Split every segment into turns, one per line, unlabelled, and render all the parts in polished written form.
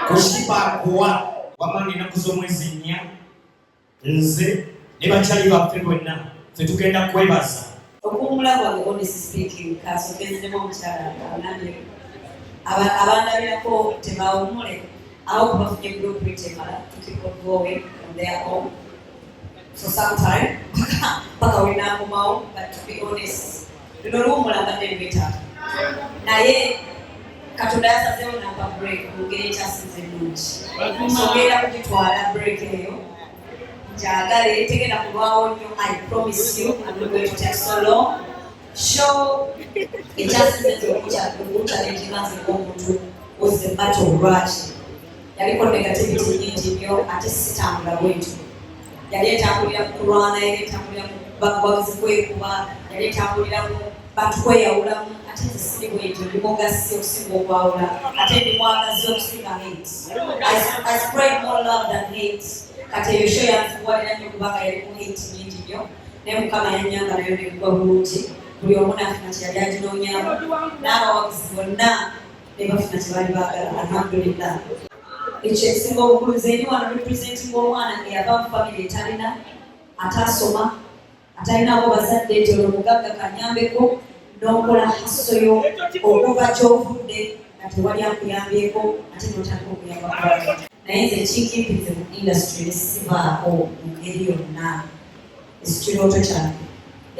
kushipa kuwa wamani na kuzomwezi nya nze ne bakyali baffe bonna ffe tugenda kwebaza
okumula kwange honest speaking kasogezemu omukyala anambye abandabirako tebawumule awo kubafunye group temala to keep on going from their home for some time paka winakomawo, but to be honest luno luwumula mbadde lwetaaga naye Katonda yasazeewo nampa break mu ngeri ekyasinze ennungi sogenda kugitwala break eyo njagale tegenda kulwawo nnyo. I promise you I'm not going to take so long. Show ekyasinze nti okuchallenge maze ng'omuntu was the battle lwaki yaliko negativity nyingi nnyo ate sitambula bwetu yali etambulira mu kulwana yali etambulira mu bagubagizi kwekuba yali etambulira mu bantu kweyawulamu ate nze siri bwetu ndimugasi okusinga okwawula ate ndimwagazi okusinga hate. I spread more love than hate. Kati eyo show yanfuwalira nnyo kubanga yalimu hate nyingi nnyo naye Mukama yannyamba nayo negwa bulungi buli omu n'afuna kyeyali aginoonyaamu n'abawagizi bonna ne bafuna kye bali baagala alhamdulillah. Ekyo ekisinga obukulu nze wano representing omwana eyava mu famire etalina atasoma atalinako bazadde nti olwo omugagga kanyambeko n'okola hasoyo okuva gy'ovudde nga tewali akuyambyeko ate n'otandika okuyamba kulala naye nze kinkimpize mu industry nesivaako mu ngeri yonna ekirooto kyange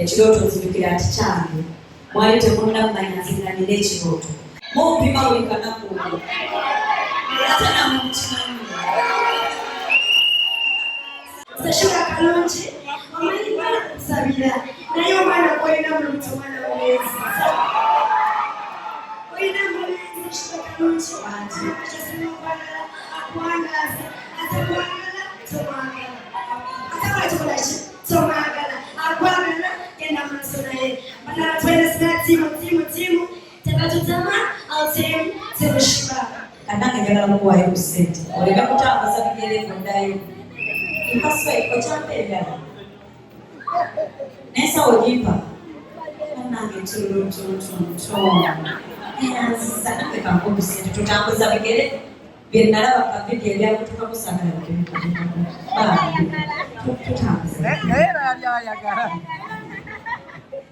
ekirooto nzijukira nti kyange mwali temunnamanya nzinanira ekirooto mumpima buli kanaku ate namwe mukimanyi
Sashira kalonji omanyi bana kusabira naye omwana kwolina muntu omwana mulezi olina mulezi Shira kalonji wange akyasema okwagala akwangaza atakwagala tomwagala atakwagala tomwagala akwagala genda maaso naye balala twenda sina timu tebatutama altemu temushiba
kanange njagala mukuwaayo ku ssente oleme kutambuza bigere noddayo mpaswa iko kyampa endala n'ensawo gimpa nange ntutututuyanziza nange kankubi ssente tutambuza bigere bye nalaba kavidiyo ebyakutuka kusagala bikebikubikubba tutambuza